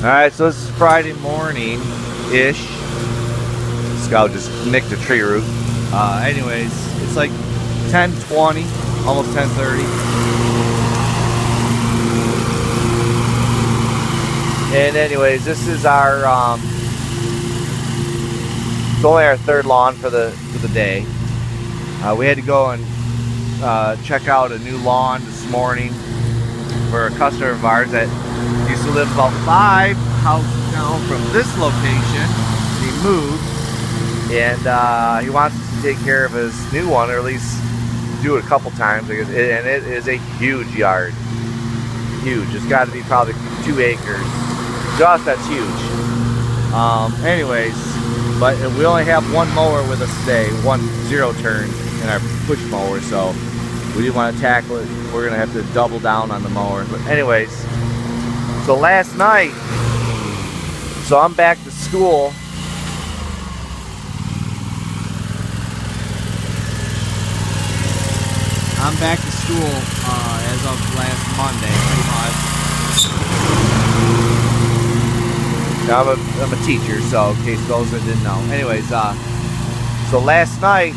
Alright, so this is Friday morning-ish. Scout just nicked a tree root. Anyways, it's like 10:20, almost 10:30. And anyways, this is our, it's only our third lawn for the day. We had to go and check out a new lawn this morning for a customer of ours that used to live about 5 houses down from this location. He moved, and he wants to take care of his new one, or at least do it a couple times. And it is a huge yard, huge. It's got to be probably 2 acres. To us, that's huge. Anyways, but we only have one mower with us today, one 0-turn in our push mower, so we didn't want to tackle it. We're gonna have to double down on the mower. But anyways, so last night, so I'm back to school. I'm back to school as of last Monday, pretty much. Now I'm a teacher, so in case those that didn't know. Anyways, so last night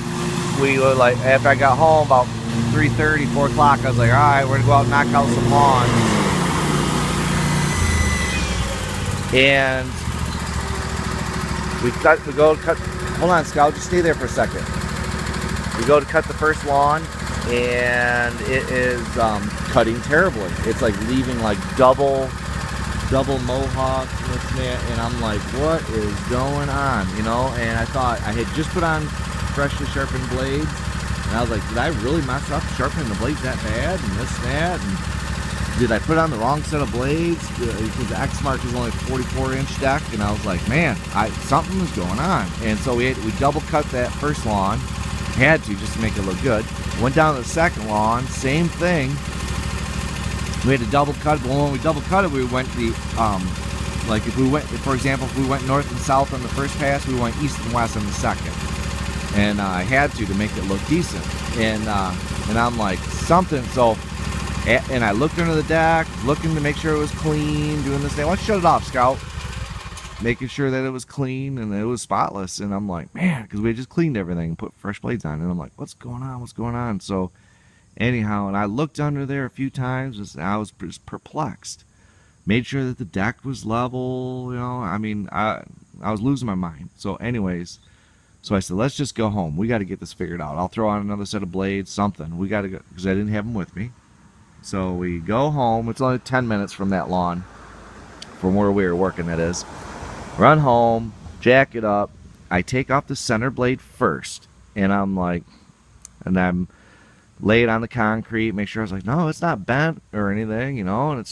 we were like, after I got home about 3:30, 4 o'clock, I was like, all right, we're gonna go out and knock out some lawns. And we go to cut, hold on, Scout, just stay there for a second. We go to cut the first lawn, and it is cutting terribly. It's like leaving like double mohawk, and I'm like, what is going on, you know? And I thought I had just put on freshly sharpened blades, and I was like, did I really mess up sharpening the blades that bad, and this and that, and did I put on the wrong set of blades, because the X Mark is only 44-inch deck, and I was like, man, something was going on. And so we double cut that first lawn, had to, just to make it look good. Went down to the second lawn, same thing. We had to double cut, but when we double cut it, we went the like for example, if we went north and south on the first pass, we went east and west on the second. And I had to make it look decent. And I'm like, something. So, and I looked under the deck, looking to make sure it was clean, doing this thing. Let's shut it off, Scout. Making sure that it was clean and it was spotless. And I'm like, man, because we had just cleaned everything and put fresh blades on. And I'm like, what's going on? What's going on? So, anyhow, and I looked under there a few times, and I was just perplexed. Made sure that the deck was level, you know. I mean, I was losing my mind. So, anyways. So I said, let's just go home. We got to get this figured out. I'll throw on another set of blades, something. We got to go, because I didn't have them with me. So we go home. It's only 10 minutes from that lawn, from where we were working, that is. Run home, jack it up. I take off the center blade first, and I'm like, and I'm lay it on the concrete, make sure. I was like, no, it's not bent or anything, you know, and it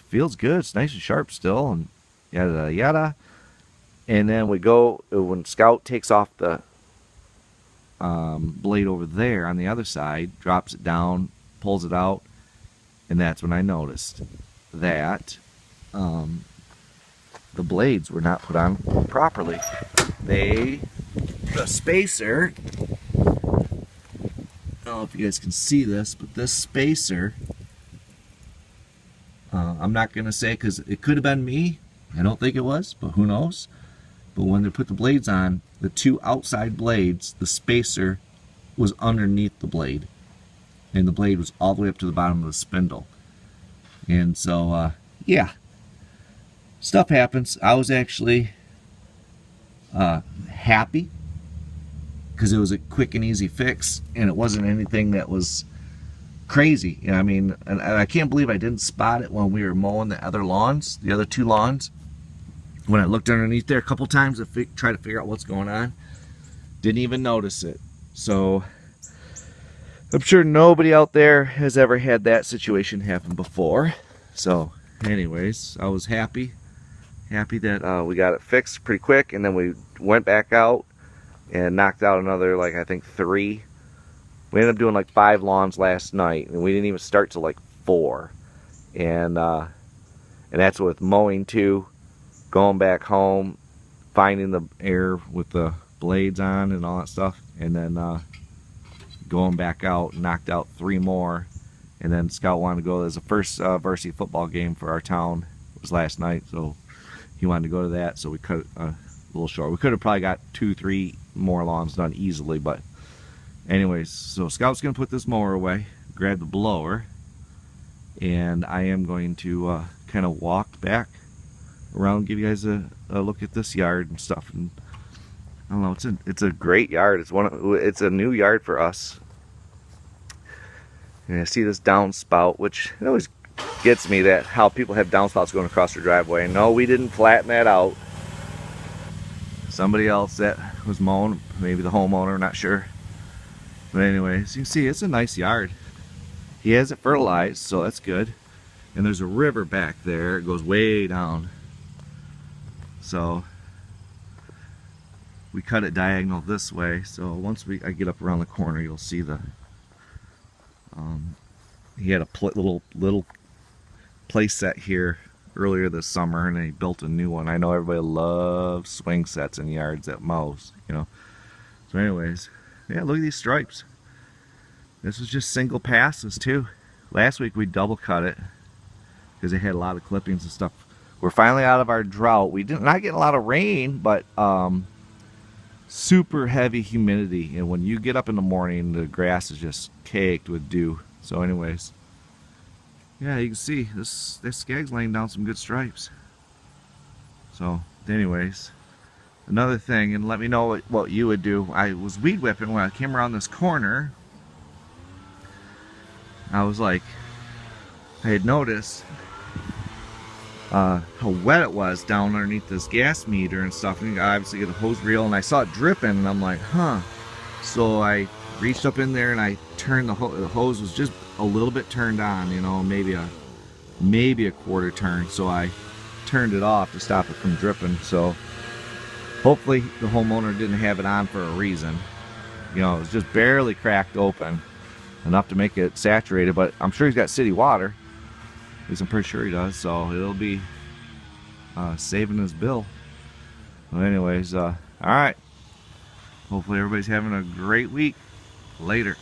feels good. It's nice and sharp still, and yada yada. And then we go, when Scout takes off the blade over there on the other side, drops it down, pulls it out, and that's when I noticed that the blades were not put on properly. The spacer, I don't know if you guys can see this, but this spacer, I'm not going to say, because it could have been me. I don't think it was, but who knows. But when they put the blades on, the 2 outside blades, the spacer was underneath the blade. And the blade was all the way up to the bottom of the spindle. And so, yeah. Stuff happens. I was actually happy, because it was a quick and easy fix, and it wasn't anything that was crazy. You know, I mean, and I can't believe I didn't spot it when we were mowing the other lawns, the other 2 lawns. When I looked underneath there a couple times to try to figure out what's going on, didn't even notice it. So I'm sure nobody out there has ever had that situation happen before. So anyways, I was happy that we got it fixed pretty quick, and then we went back out and knocked out another, like, I think 3. We ended up doing like 5 lawns last night, and we didn't even start till like 4. And that's with mowing 2. Going back home, finding the air with the blades on and all that stuff, and then going back out, knocked out 3 more, and then Scout wanted to go. There's the first varsity football game for our town. It was last night, so he wanted to go to that, so we cut it a little short. We could have probably got 2-3 more lawns done easily, but anyways, so Scout's gonna put this mower away, grab the blower, and I am going to kind of walk back around, give you guys a look at this yard and stuff. And I don't know, it's a great yard. It's a new yard for us. And I see this downspout, which it always gets me that how people have downspouts going across their driveway. No, we didn't flatten that out. Somebody else that was mowing, maybe the homeowner, not sure. But anyways, you can see it's a nice yard. He has it fertilized, so that's good. And there's a river back there. It goes way down. So we cut it diagonal this way. So once I get up around the corner, you'll see the. He had a little play set here earlier this summer, and he built a new one. I know everybody loves swing sets in yards at mows, you know. So anyways, yeah, look at these stripes. This was just single passes too. Last week we double cut it because it had a lot of clippings and stuff. We're finally out of our drought. We did not get a lot of rain, but super heavy humidity, and when you get up in the morning, the grass is just caked with dew. So anyways, yeah, you can see this skag's laying down some good stripes. So anyways, another thing, and let me know what you would do. I was weed whipping when I came around this corner. I was like, I had noticed how wet it was down underneath this gas meter and stuff, and I obviously get a hose reel, and I saw it dripping, and I'm like, huh. So I reached up in there and I turned the hose was just a little bit turned on, you know, maybe a quarter turn. So I turned it off to stop it from dripping. So hopefully the homeowner didn't have it on for a reason. You know, it was just barely cracked open, enough to make it saturated, but I'm sure he's got city water. At least I'm pretty sure he does, so it'll be saving his bill. Well, anyways, all right. Hopefully everybody's having a great week. Later.